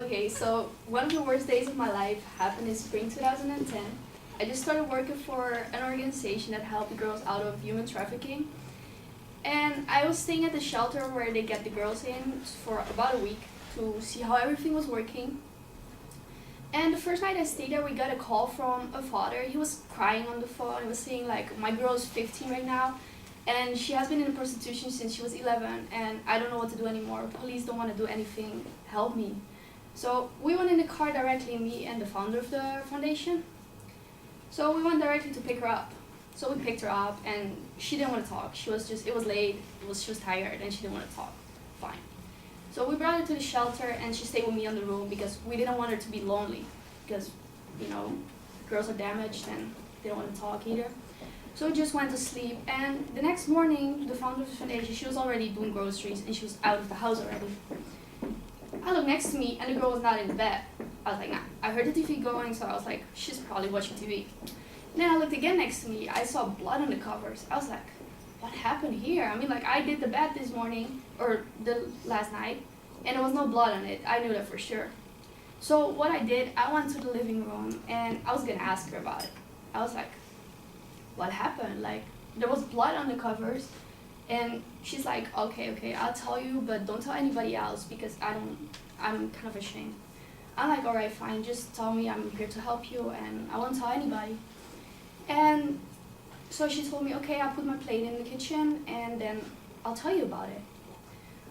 Okay, so one of the worst days of my life happened in spring 2010. I just started working for an organization that helped girls out of human trafficking. And I was staying at the shelter where they get the girls in for about a week to see how everything was working. And the first night I stayed there, we got a call from a father. He was crying on the phone. He was saying like, my girl is 15 right now, and she has been in prostitution since she was 11, and I don't know what to do anymore. Police don't want to do anything. Help me. So we went in the car directly, me and the founder of the foundation. So we went directly to pick her up. So we picked her up, and she didn't want to talk. It was late, she was tired, and she didn't want to talk. Fine. So we brought her to the shelter, and she stayed with me on the room because we didn't want her to be lonely. Because, you know, girls are damaged, and they don't want to talk either. So we just went to sleep, and the next morning, the founder of the foundation, she was already doing groceries, and she was out of the house already. I looked next to me, and the girl was not in the bed. I was like, nah. I heard the TV going, so I was like, she's probably watching TV. And then I looked again next to me. I saw blood on the covers. I was like, what happened here? I mean, like, I did the bed this morning, or the last night, and there was no blood on it. I knew that for sure. So what I did, I went to the living room, and I was gonna ask her about it. I was like, what happened? Like, there was blood on the covers, and she's like, okay, I'll tell you, but don't tell anybody else because I'm kind of ashamed. I'm like, all right, fine, just tell me, I'm here to help you, and I won't tell anybody. And so she told me, okay, I'll put my plate in the kitchen, and then I'll tell you about it.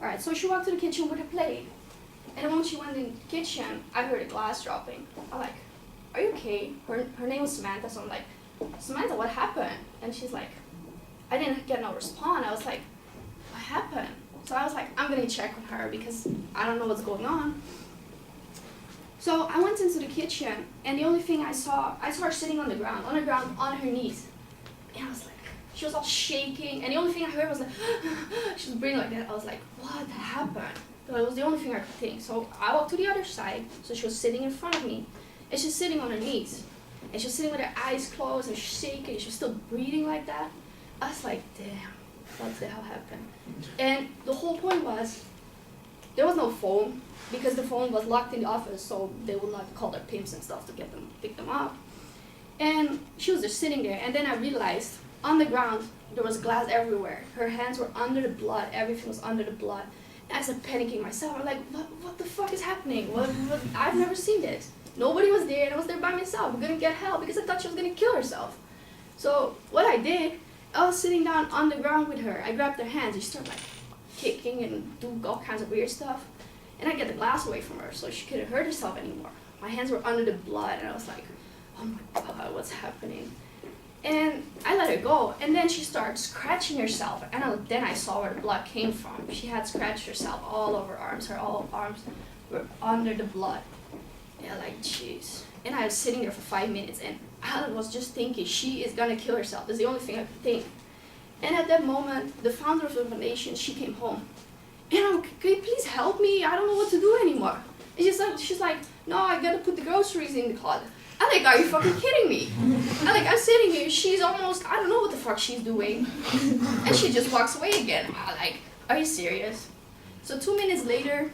All right, so she walked to the kitchen with her plate, and when she went in the kitchen, I heard a glass dropping. I'm like, are you okay? Her name was Samantha, so I'm like, Samantha, what happened? And she's like, I didn't get no response. I was like, what happened? So I was like, I'm gonna check on her because I don't know what's going on. So I went into the kitchen, and the only thing I saw her sitting on the ground, on her knees. And I was like, she was all shaking, and the only thing I heard was like, she was breathing like that. I was like, what happened? So it was the only thing I could think. So I walked to the other side, so she was sitting in front of me, and she's sitting on her knees. And she was sitting with her eyes closed and shaking, she was still breathing like that. I was like, damn, what the hell happened? And the whole point was, there was no phone, because the phone was locked in the office, so they would not call their pimps and stuff to pick them up. And she was just sitting there, and then I realized, on the ground, there was glass everywhere. Her hands were under the blood, everything was under the blood. And I started panicking myself. I'm like, what the fuck is happening? I've never seen this. Nobody was there, and I was there by myself. I couldn't get help because I thought she was gonna kill herself. So what I did, I was sitting down on the ground with her. I grabbed her hands, and she started like kicking and doing all kinds of weird stuff. And I get the glass away from her so she couldn't hurt herself anymore. My hands were under the blood, and I was like, oh my God, what's happening? And I let her go, and then she started scratching herself, and then I saw where the blood came from. She had scratched herself all over her arms. All arms were under the blood. Yeah, like, jeez. And I was sitting there for 5 minutes, and I was just thinking, she is gonna kill herself. That's the only thing I could think. And at that moment, the founder of the foundation, she came home. And I'm like, can you please help me? I don't know what to do anymore. And she's like, no, I gotta put the groceries in the closet. I'm like, are you fucking kidding me? I'm sitting here, she's almost, I don't know what the fuck she's doing. And she just walks away again. I'm like, are you serious? So 2 minutes later,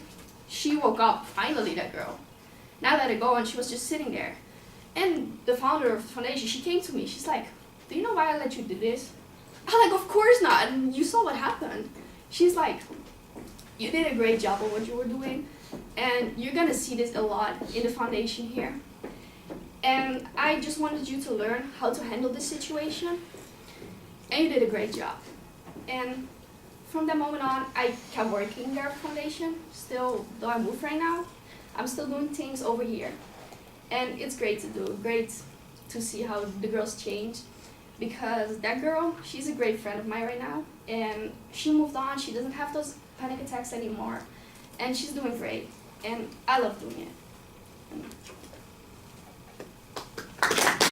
she woke up, finally, that girl. And I let her go, and she was just sitting there. And the founder of the foundation, she came to me. She's like, do you know why I let you do this? I'm like, of course not. And you saw what happened. She's like, you did a great job of what you were doing, and you're gonna see this a lot in the foundation here. And I just wanted you to learn how to handle this situation, and you did a great job. And from that moment on, I kept working there at the foundation. Still, though I moved right now, I'm still doing things over here. And it's great to do, great to see how the girls change. Because that girl, she's a great friend of mine right now, and she moved on, she doesn't have those panic attacks anymore, and she's doing great, and I love doing it.